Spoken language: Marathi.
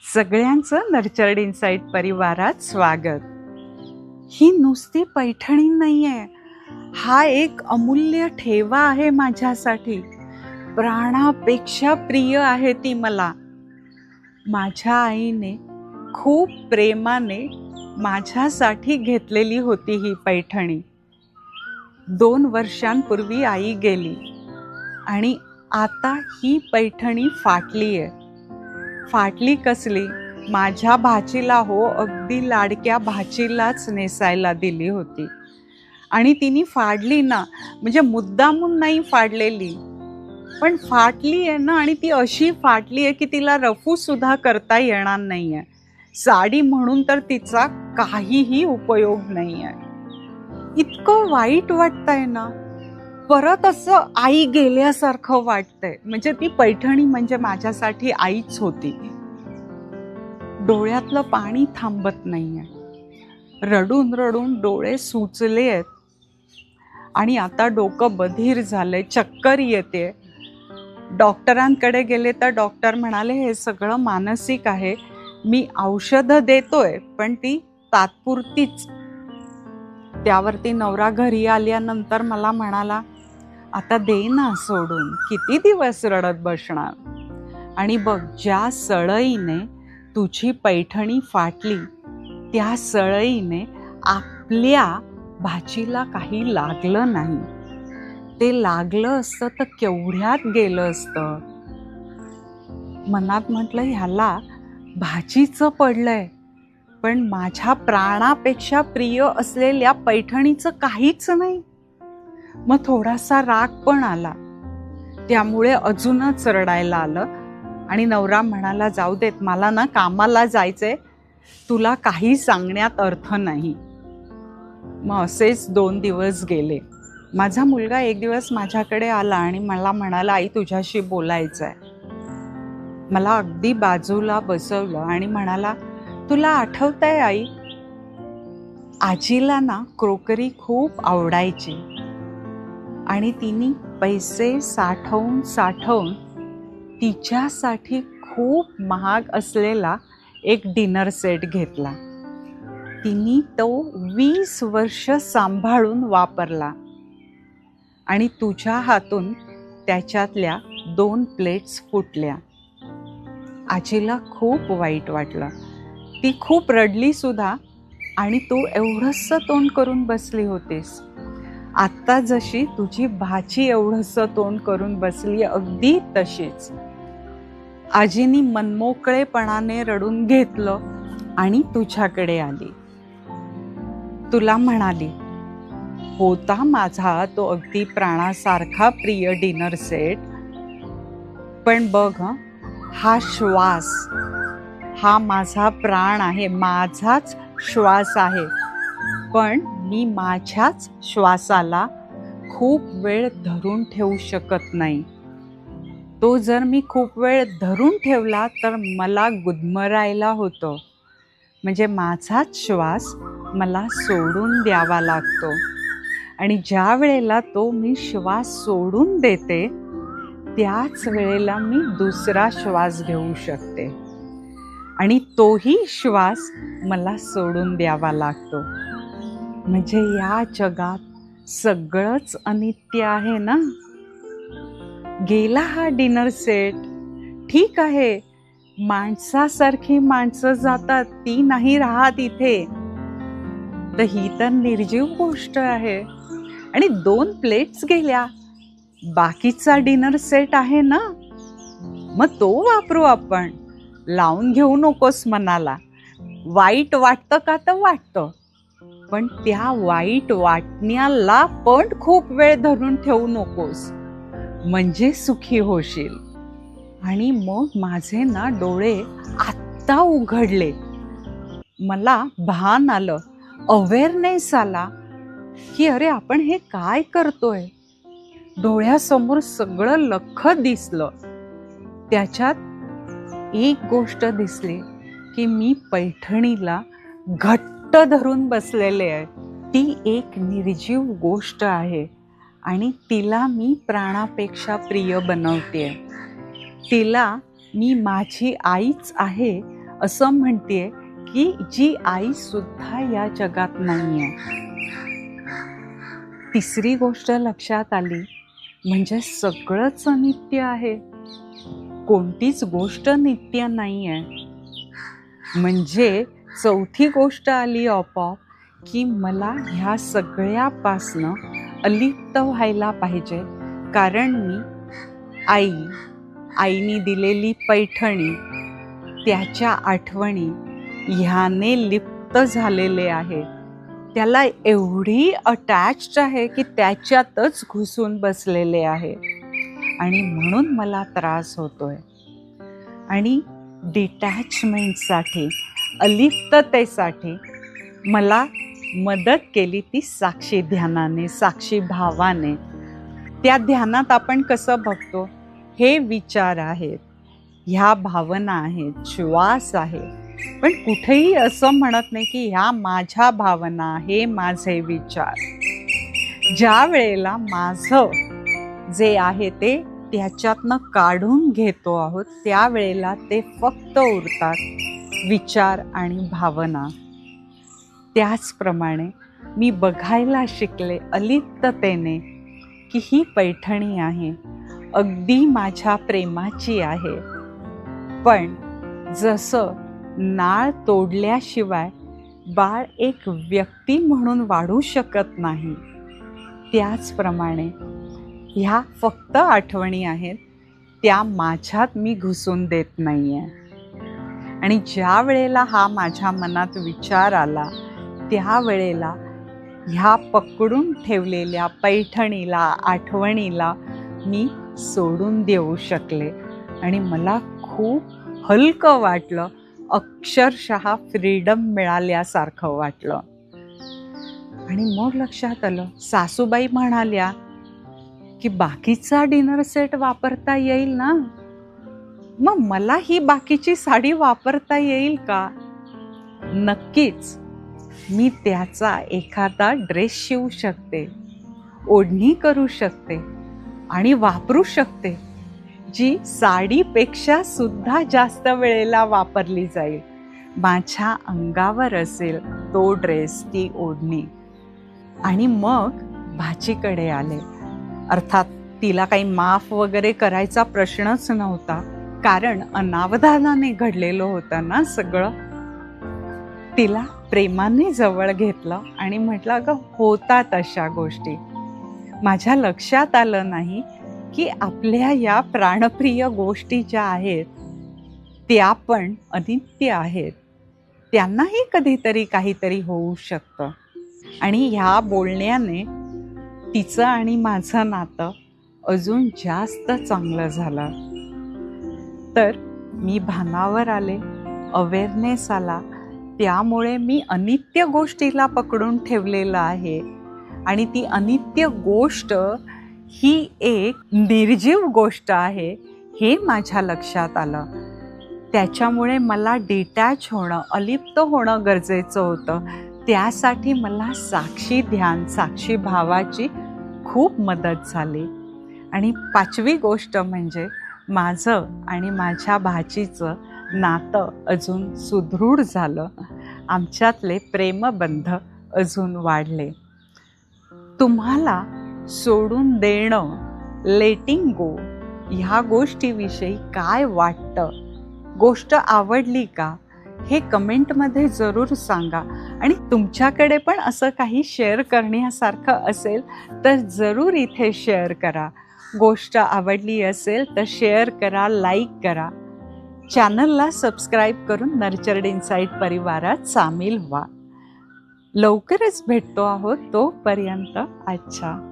सगळ्यांचं नर्चर्ड इनसाइट परिवारात स्वागत. ही नुसती पैठणी नाहीये, हा एक अमूल्य ठेवा आहे माझ्यासाठी. प्राणापेक्षा प्रिय आहे ती मला. माझ्या आईने खूप प्रेमाने माझ्यासाठी घेतलेली होती ही पैठणी. 2 वर्षांपूर्वी आई गेली आणि आता ही पैठणी फाटली आहे. फाटली कसली? माझ्या भाचीला हो, अगदी लाडक्या भाचीलाच नेसायला दिली होती. आणि तिने फाडली ना, म्हणजे मुद्दामून नाही फाडलेली, पण फाटली आहे ना. आणि ती अशी फाटली आहे की तिला रफू सुद्धा करता येणार नाहीये. साडी म्हणून तर तिचा काहीही उपयोग नाहीये. इतकं वाईट वाटतंय ना, परत असं आई गेल्यासारखं वाटतंय. म्हणजे ती पैठणी म्हणजे माझ्यासाठी आईच होती. डोळ्यातलं पाणी थांबत नाहीये. रडून रडून डोळे सुचले आहेत आणि आता डोकं बधीर झालंय, चक्कर येते. डॉक्टरांकडे गेले तर डॉक्टर म्हणाले हे सगळं मानसिक आहे. मी औषधं देतोय पण ती तात्पुरतीच. त्यावरती नवरा घरी आल्यानंतर मला म्हणाला, आता दे ना सोडून, किती दिवस रडत बसणार. आणि बघ, ज्या सळईने तुझी पैठणी फाटली त्या सळईने आपल्या भाचीला काही लागलं नाही. ते लागलं असतं तर केवढ्यात गेलं असतं. मनात म्हटलं, ह्याला भाचीचं पडलंय, पण माझ्या प्राणापेक्षा प्रिय असलेल्या पैठणीचं काहीच नाही. मग थोडासा राग पण आला. त्यामुळे अजूनच रडायला आलं. आणि नवरा म्हणाला, जाऊ देत, मला ना कामाला जायचंय, तुला काही सांगण्यात अर्थ नाही. मग असेच 2 दिवस गेले. माझा मुलगा एक दिवस माझ्याकडे आला आणि मला म्हणाला, आई तुझ्याशी बोलायचंय. मला अगदी बाजूला बसवलं आणि म्हणाला, तुला आठवतंय आई, आजीला ना क्रोकरी खूप आवडायची आणि तिने पैसे साठवून तिच्यासाठी खूप महाग असलेला एक डिनर सेट घेतला. तिने तो 20 वर्ष सांभाळून वापरला आणि तुझ्या हातून त्याच्यातल्या 2 प्लेट्स फुटल्या. आजीला खूप वाईट वाटलं. ती खूप रडली सुद्धा. आणि तू एवढंसं तोंड करून बसली होतीस. आत्ता जशी तुझी भाची एवढंसं तोंड करून बसली, अगदी तशीच. आजीनी मनमोकळेपणाने रडून घेतलं आणि तुझ्याकडे आली. तुला म्हणाली, होता माझा तो अगदी प्राणासारखा प्रिय डिनर सेट, पण बघ हा श्वास, हा माझा प्राण आहे, माझाच श्वास आहे. पण मी माझ्याच श्वासाला खूप वेळ धरून ठेवू शकत नाही. तो जर मी खूप वेळ धरून ठेवला तर मला गुदमरायला होतं. म्हणजे माझाच श्वास मला सोडून द्यावा लागतो. आणि ज्या वेळेला तो मी श्वास सोडून देते त्याच वेळेला मी दुसरा श्वास घेऊ शकते. आणि तोही श्वास मला सोडून द्यावा लागतो. म्हणजे या जगात सगळंच अनित्य आहे ना. गेला हा डिनर सेट, ठीक आहे, माणसासारखी माणसं जातात, ती नाही राहत इथे. तर ही तर निर्जीव गोष्ट आहे. आणि 2 प्लेट्स गेल्या, बाकीचा डिनर सेट आहे ना, मग तो वापरू आपण. लावून घेऊ नकोस मनाला. वाईट वाटतं का तर वाटतं, पण त्या वाईट वाटण्याला पण खूप वेळ धरून ठेवू नकोस, म्हणजे सुखी होशील. आणि मग माझे ना डोळे आत्ता उघडले. मला भान आलं, अवेअरनेस आला की अरे आपण हे काय करतोय. डोळ्यासमोर सगळं लख्ख दिसलं. त्याच्यात एक गोष्ट दिसली की मी पैठणीला घट्ट धरून बसलेले आहे. ती एक निर्जीव गोष्ट आहे आणि तिला मी प्राणापेक्षा प्रिय बनवते. तिला मी माझी आईच आहे असं म्हणतेय की जी आई सुद्धा या जगात नाहीये. तिसरी गोष्ट लक्षात आली म्हणजे सगळंच अनित्य आहे. कोणतीच गोष्ट नित्य नाहीये. म्हणजे चौथी गोष्ट आली आपोआप की मला ह्या सगळ्यापासनं अलिप्त व्हायला पाहिजे. कारण मी आईने दिलेली पैठणी, त्याच्या आठवणी ह्याने लिप्त झालेले आहे. त्याला एवढी अटॅच्ड आहे की त्याच्यातच घुसून बसलेले आहे आणि म्हणून मला त्रास होतोय. आणि डिटॅचमेंटसाठी, अलिप्ततेसाठी मला मदत केली ती साक्षी ध्यानाने, साक्षी भावाने. त्या ध्यानात आपण कसं बघतो, हे विचार आहेत, ह्या भावना आहेत, श्वास आहे, पण कुठेही असं म्हणत नाही की ह्या माझ्या भावना, हे माझे विचार. ज्या वेळेला माझं जे आहे ते त्याच्यातनं काढून घेतो आहोत, त्यावेळेला ते फक्त उरतात विचार आणि भावना. त्याचप्रमाणे मी बघायला शिकले अलिप्ततेने की ही पैठणी आहे, अगदी माझ्या प्रेमाची आहे. पण जसं नाळ तोडल्याशिवाय बाळ एक व्यक्ती म्हणून वाढू शकत नाही, त्याचप्रमाणे ह्या फक्त आठवणी आहेत, त्या माझ्यात मी घुसून देत नाहीये. आणि ज्या वेळेला हा माझ्या मनात विचार आला, त्यावेळेला ह्या पकडून ठेवलेल्या पैठणीला, आठवणीला मी सोडून देऊ शकले आणि मला खूप हलकं वाटलं. अक्षरशः फ्रीडम मिळाल्यासारखं वाटलं. आणि मग लक्षात आलं, सासूबाई म्हणाल्या की बाकीचा डिनर सेट वापरता येईल ना, मग मला ही बाकीची साडी वापरता येईल का? नक्कीच. मी त्याचा एखादा ड्रेस शिवू शकते, ओढणी करू शकते आणि वापरू शकते, जी साडीपेक्षा सुद्धा जास्त वेळेला वापरली जाईल. माझ्या अंगावर असेल तो ड्रेस, ती ओढणी. आणि मग भाचीकडे आले. अर्थात तिला काही माफ वगैरे करायचा प्रश्नच नव्हता, कारण अनावधानाने घडलेलं होतं ना सगळं. तिला प्रेमाने जवळ घेतलं आणि म्हटलं, अगं होतात अशा गोष्टी. माझ्या लक्षात आलं नाही की आपल्या या प्राणप्रिय गोष्टी ज्या आहेत त्या पण अनित्य आहेत. त्यांनाही कधीतरी काहीतरी होऊ शकतं. आणि ह्या बोलण्याने तिचं आणि माझं नातं अजून जास्त चांगलं झालं. तर मी भानावर आले, अवेअरनेस आला. त्यामुळे मी अनित्य गोष्टीला पकडून ठेवलेलं आहे आणि ती अनित्य गोष्ट ही एक निर्जीव गोष्ट आहे हे माझ्या लक्षात आलं. त्याच्यामुळे मला डिटॅच होणं, अलिप्त होणं गरजेचं होतं. त्यासाठी मला साक्षी ध्यान, साक्षी भावाची खूप मदत झाली. आणि पाचवी गोष्ट म्हणजे माझं आणि माझ्या भाचीचं नातं अजून सुदृढ झालं. आमच्यातले प्रेमबंध अजून वाढले. तुम्हाला सोडून देणं, लेटिंग गो, ह्या गोष्टीविषयी काय वाटतं? गोष्ट आवडली का? हे कमेंटमध्ये जरूर सांगा. आणि तुमच्याकडे पण असं काही शेअर करण्यासारखं असेल तर जरूर इथे शेअर करा. गोष्ट आवडली असेल तर शेअर करा, लाईक करा. चॅनलला सबस्क्राईब करून नर्चर्ड इनसाइट परिवारात सामील व्हा. लवकरच भेटतो आहोत. तोपर्यंत अच्छा.